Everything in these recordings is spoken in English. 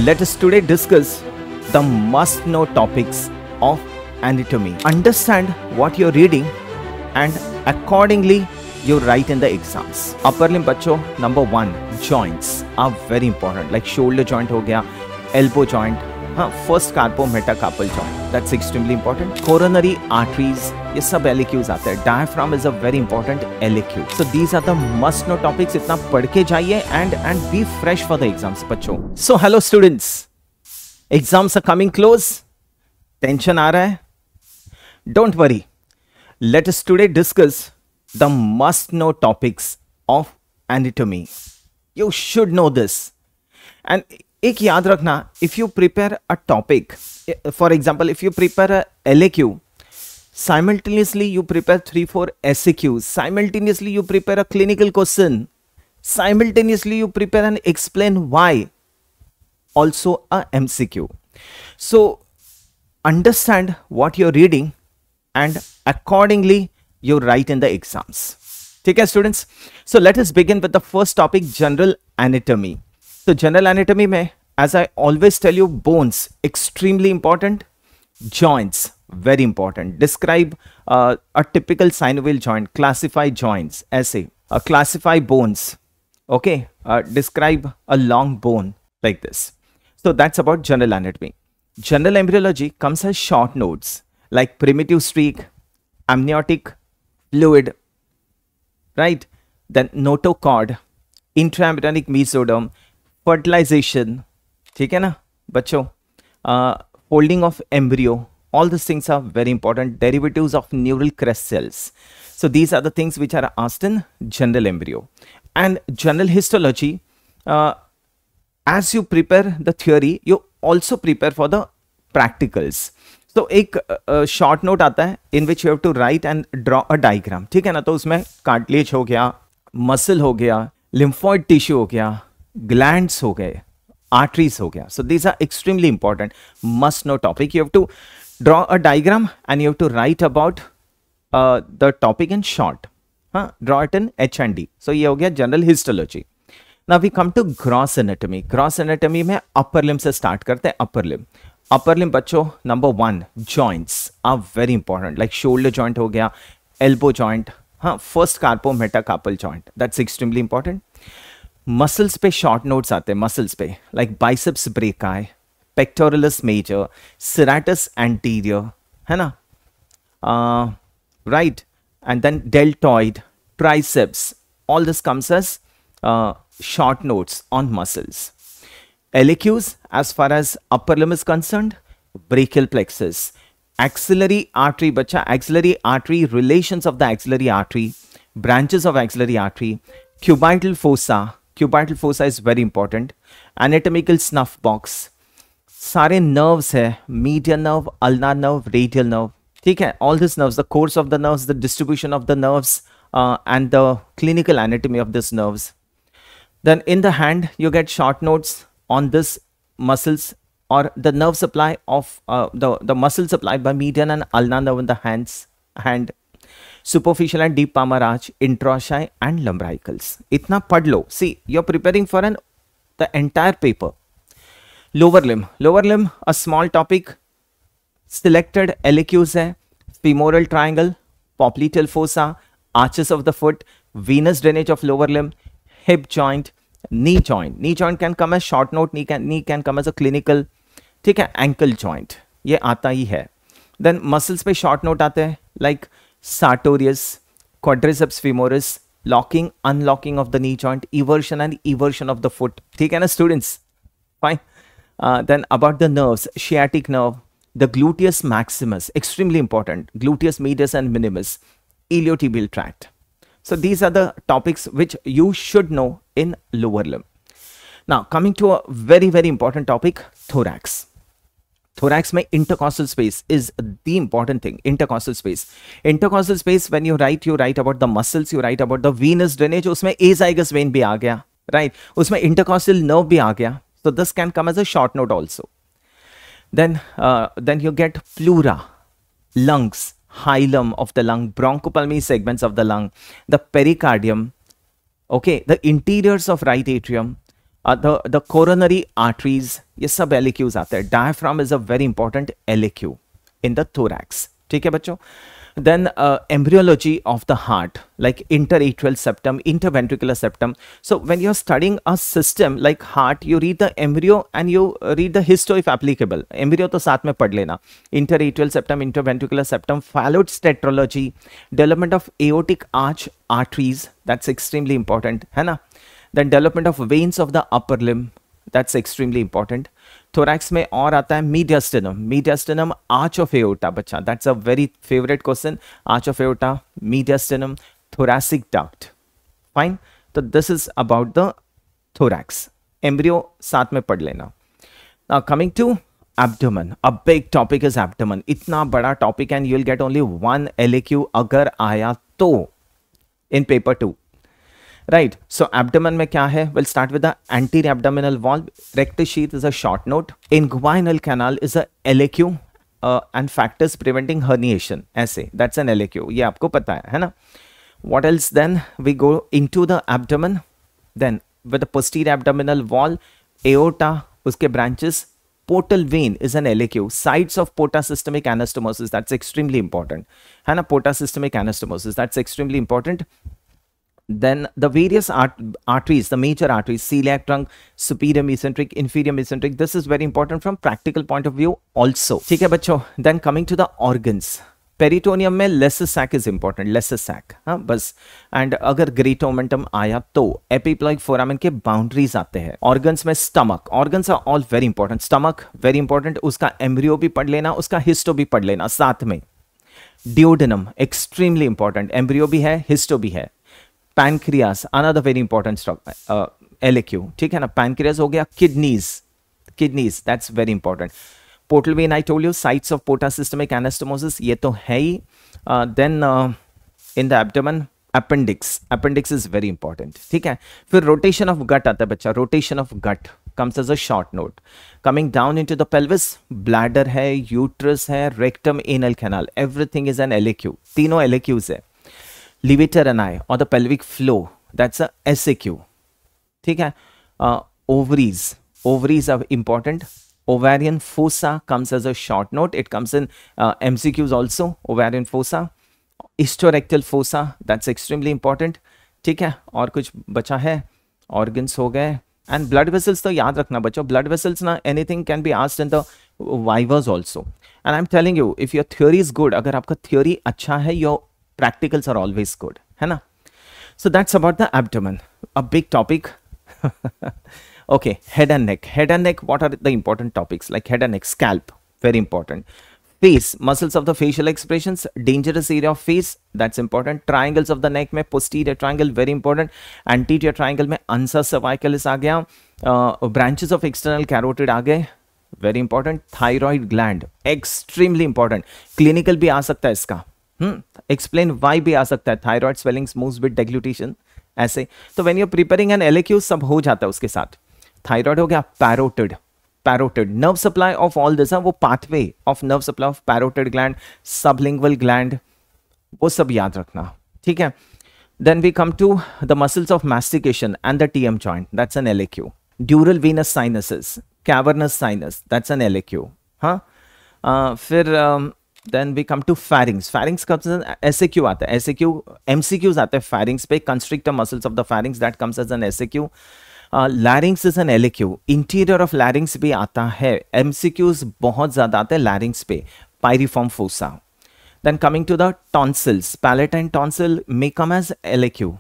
Let us today discuss the must-know topics of anatomy. Understand what you're reading and accordingly you write in the exams. Upper limb बच्चों, number 1, joints are very important. Like shoulder joint हो गया, elbow joint, first carpo metacarpal joint, that's extremely important. Coronary arteries, ये सब LAQs आते हैं. Diaphragm is a very important LAQ. So these are the must know topics. इतना पढ़ के जाइए and be fresh for the exams बच्चों. So hello students, exams are coming close. Tension आ रहा है? Don't worry. Let us today discuss the must know topics of anatomy. You should know this. And एक याद रखना, if you prepare a topic, for example, if you prepare a LAQ, simultaneously you prepare 3-4 SAQs, simultaneously you prepare a clinical question, simultaneously you prepare and explain why, also a MCQ. So understand what you're reading and accordingly you write in the exams. Okay students, so let us begin with the first topic, general anatomy. So general anatomy में, as I always tell you, bones extremely important, joints very important. Describe a typical synovial joint, classify joints, ऐसे, classify bones, okay, describe a long bone like this. So that's about general anatomy. General embryology comes as short notes like primitive streak, amniotic fluid, right? Then notochord, intraembryonic mesoderm, fertilization, ठीक है ना बच्चों, folding of embryo, all these things are very important. Derivatives of neural crest cells. So these are the things which are asked in general embryo. And general histology, as you prepare the theory, you also prepare for the practicals. So एक short note आता है in which you have to write and draw a diagram, ठीक है ना. तो उसमें cartilage हो गया, muscle हो गया, lymphoid tissue हो गया, glands हो गए, arteries हो गया. So these are extremely important, must know topic. You have to draw a diagram and you have to write about the topic in short. Draw it in H and D. So ये हो गया general histology. Now we come to gross anatomy. Gross anatomy में upper limb से start करते हैं. upper limb. Upper limb बच्चों, number 1, joints are very important. Like shoulder joint हो गया, elbow joint, first carpo metacarpal joint, that's extremely important. Muscles पे short notes आते हैं, muscles पे, like biceps brachii, pectoralis major, serratus anterior, है ना, right, and then deltoid, triceps, all this comes as short notes on muscles. LAQs, as far as upper limb is concerned, brachial plexus, axillary artery, bacha, axillary artery, relations of the axillary artery, branches of axillary artery, cubital fossa. Cubital fossa is very important. Anatomical snuff box. सारे nerves है, median nerve, ulnar nerve, radial nerve. ठीक है, all these nerves, the course of the nerves, the distribution of the nerves, and the clinical anatomy of these nerves. Then in the hand, you get short notes on this muscles or the nerve supply of the muscle supply by median and ulnar nerve in the hand. Superficial and deep palmar arch, intraossei and lumbricals. Itna pad lo. See, you're preparing for the entire paper. Lower limb, a small topic. Selected LAQs hai, femoral triangle, popliteal fossa, arches of the foot, venous drainage of lower limb, hip joint, knee joint. Knee joint can come as short note, knee can come as a clinical. ठीक है, ankle joint, ये आता ही है. Then muscles पे short note आते हैं like sartorius, quadriceps femoris, locking, unlocking of the knee joint, eversion and eversion of the foot. ठीक है ना students? Fine. Then about the nerves, sciatic nerve, the gluteus maximus, extremely important, gluteus medius and minimus, iliotibial tract. So these are the topics which you should know in lower limb. Now coming to a very, very important topic, thorax. Thorax में intercostal space is the important thing. Intercostal space. Intercostal space, when you write about the muscles, you write about the venous drainage. उसमें azygous vein भी आ गया, right? उसमें intercostal nerve भी आ गया. So this can come as a short note also. Then you get pleura, lungs, hilum of the lung, bronchopulmonary segments of the lung, the pericardium, okay, the interiors of right atrium, the coronary arteries, ये सब LAQs आते हैं. Diaphragm is a very important LAQ in the thorax. ठीक है बच्चों. Then embryology of the heart, like interatrial septum, interventricular septum. So when you're studying a system like heart, you read the embryo and you read the histo if applicable. Embryo तो साथ में पढ़ लेना. Interatrial septum, interventricular septum, phalloid tetralogy, development of aortic arch arteries, that's extremely important, है ना. Then development of veins of the upper limb, that's extremely important. Thorax में और आता है mediastinum. Mediastinum arch of aorta बच्चा, that's a very favourite question. Arch of aorta, mediastinum, thoracic duct. Fine. तो this is about the thorax. Embryo साथ में पढ़ लेना. Now coming to abdomen, a big topic is abdomen. इतना बड़ा टॉपिक and you will get only one LAQ अगर आया तो in paper 2. Right, so abdomen में क्या है? We'll start with the anterior abdominal wall. Rectus sheath is a short note. Inguinal canal is a LAQ and factors preventing herniation. ऐसे, that's an LAQ. ये आपको पता है ना? What else then? We go into the abdomen. Then with the posterior abdominal wall, aorta, उसके branches, portal vein is an LAQ. Sites of porta systemic anastomosis, that's extremely important. है ना? Porta systemic anastomosis, that's extremely important. Then the various arteries, the major arteries, celiac trunk, superior mesenteric, inferior mesenteric, this is very important from practical point of view also. ठीक है बच्चों. Then coming to the organs, peritoneum में lesser sac is important. Lesser sac, हाँ बस. And अगर great omentum आया तो epiploic foramen के बाउंड्रीज आते हैं. ऑर्गन्स में stomach, organs are all very important. Stomach very important, उसका एम्ब्रियो भी पढ़ लेना, उसका हिस्टो भी पढ़ लेना साथ में. डिओडेनम एक्सट्रीमली इंपॉर्टेंट, एम्ब्रियो भी है, हिस्टो भी है. Pancreas another very important LAQ. ठीक है ना. पैनक्रियास हो गया. Kidneys that's very important. Portal vein I told you, sites of porta systemic anastomosis, ये तो है ही. Then in the abdomen appendix is very important. ठीक है. फिर रोटेशन ऑफ गट आता है बच्चा. Rotation of gut comes as a short note. Coming down into the pelvis, bladder है, uterus है, rectum, anal canal, everything is an LAQ. तीनों LAQs है. Levator ani or the pelvic floor, that's a SAQ. ठीक है. Ovaries are important. Ovarian fossa comes as a short note. It comes in MCQs also. Ovarian fossa, hysterectal fossa, that's extremely important. ठीक है. और कुछ बचा है? Organs हो गए. And blood vessels तो याद रखना बच्चों. Blood vessels ना, anything can be asked in the vivas also. And I'm telling you, if your theory is good, अगर आपका theory अच्छा है, your practicals are always good, है ना. So that's about the abdomen, a big topic. Okay, head and neck. Head and neck, what are the important topics? Like head and neck, scalp, very important. Face, muscles of the facial expressions, dangerous area of face, that's important. Triangles of the neck में posterior triangle, very important. Anterior triangle में ansa cervicalis आ गया. Branches of external carotid आ गए, very important. Thyroid gland, extremely important. Clinical भी आ सकता है इसका. Explain why भी आ सकता है. Thyroid swelling, smooth bit deglutition, ऐसे. तो when you're preparing an LAQ, सब हो जाता है उसके साथ. Thyroid हो गया. Parotid, nerve supply of all this, वो pathway of nerve supply of parotid gland, sublingual gland, वो सब याद रखना. ठीक है. Then we come to the muscles of mastication and the TM joint, that's an LAQ. Dural venous sinuses, cavernous sinus, that's an LAQ. हाँ. फिर then we come to pharynx. Pharynx comes as SAQ आता है. SAQ, MCQs आते हैं pharynx पे. Constrictor muscles of the pharynx, that comes as an SAQ. Larynx is an LAQ. Interior of larynx भी आता है. MCQs बहुत ज़्यादा आते हैं larynx पे. Pyriform fossa. Then coming to the tonsils. Palatine tonsil may come as LAQ.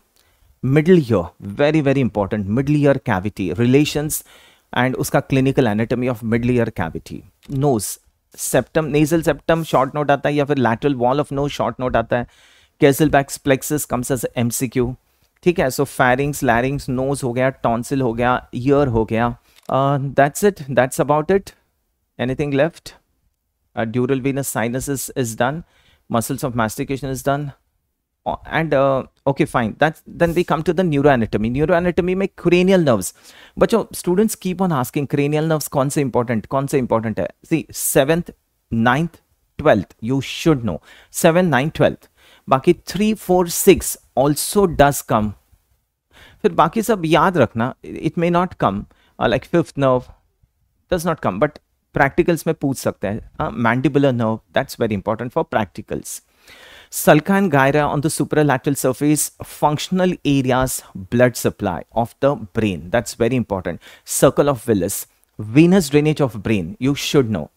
Middle ear, very very important. Middle ear cavity. Relations and उसका clinical anatomy of middle ear cavity. Nose. Septum, nasal septum short note आता है, या फिर lateral wall of nose short note आता है. Kesselbach's plexus comes as MCQ. ठीक है. सो pharynx, larynx, nose हो गया, tonsil हो गया, ear हो गया. That's it. That's about it. Anything left? Dural venous sinuses is done. Muscles of mastication is done. And okay, fine. Then we come to the neuroanatomy. Neuroanatomy में cranial nerves. बच्चों, students keep on asking cranial nerves कौन से important है. See, 7th, 9th, 12th, you should know. 7, 9, 12th. बाकी 3, 4, 6 also does come. फिर बाकी सब याद रखना. It may not come. like fifth nerve does not come, but practicals में पूछ सकते हैं. Mandibular nerve, that's very important for practicals. Sulci and gyra on the supralateral surface, functional areas, blood supply of the brain. That's very important. Circle of Willis, venous drainage of brain, you should know.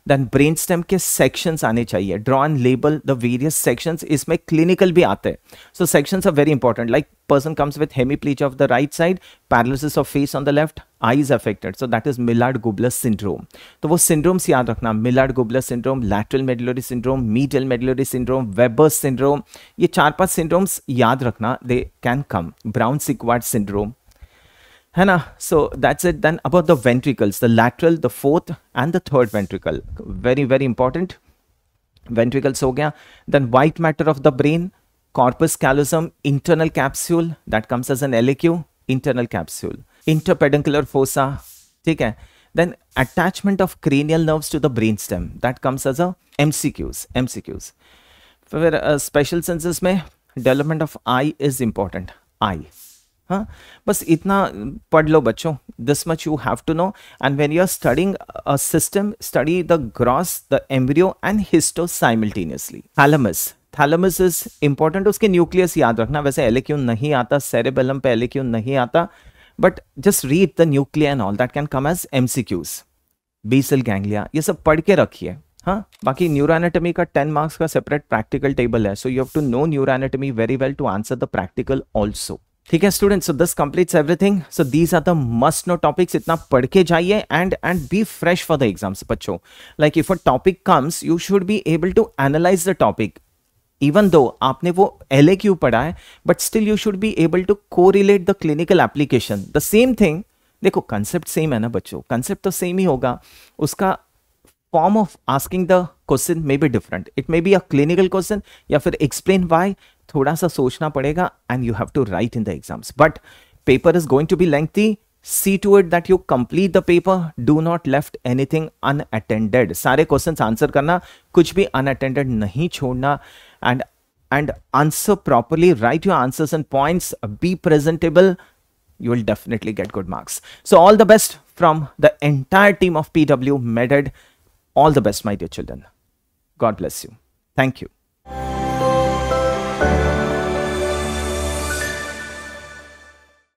Then brainstem के sections आने चाहिए. Draw and label the various sections. इसमें clinical भी आते हैं. So sections are very important. Like person comes with hemiplegia of the right side, paralysis of face on the left, eyes affected. So that is Millard-Gubler syndrome. तो वो syndromes याद रखना. Millard-Gubler syndrome, lateral medullary syndrome, medial medullary syndrome, Weber's syndrome. ये 4-5 syndromes याद रखना. They can come. Brown-Sequard syndrome. है ना. So that's it. Then about the ventricles, the lateral, the fourth and the third ventricle, very very important. Ventricles हो गया. Then white matter of the brain, corpus callosum, internal capsule, that comes as an LAQ, internal capsule. Interpeduncular fossa, ठीक है. Then attachment of cranial nerves to the brainstem, that comes as a MCQs. फिर special senses में development of eye is important. Eye. हाँ, बस इतना पढ़ लो बच्चों. This much you have to know. And when you are studying a system, study the gross, the embryo and histo simultaneously. Thalamus is important. उसके nucleus याद रखना. वैसे LAQ नहीं आता, cerebellum पे LAQ नहीं आता, but just read the nuclei and all that can come as MCQs. Basal ganglia, ये सब पढ़ के रखिए. हाँ, बाकी न्यूरोएनाटॉमी का 10 मार्क्स का सेपरेट प्रैक्टिकल टेबल है. So you have to know neuroanatomy very well to answer the practical also. ठीक है student. So this completes everything. So these are the must know topics. इतना पढ़ के जाइए and be fresh for the exams बच्चों. Like if a topic comes you should be able to analyse the topic. Even though आपने वो LAQ पढ़ा है, but still you should be able to correlate the clinical application. The same thing. देखो concept same है ना बच्चों, concept तो same ही होगा. उसका form of asking the question may be different. It may be a clinical question या फिर explain why. थोड़ा सा सोचना पड़ेगा and you have to write in the exams. But paper is going to be lengthy. See to it that you complete the paper. Do not left anything unattended. सारे questions answer करना, कुछ भी unattended नहीं छोड़ना. And answer properly. Write your answers and points. Be presentable. You will definitely get good marks. So all the best from the entire team of PW Meded. All the best, my dear children. God bless you. Thank you.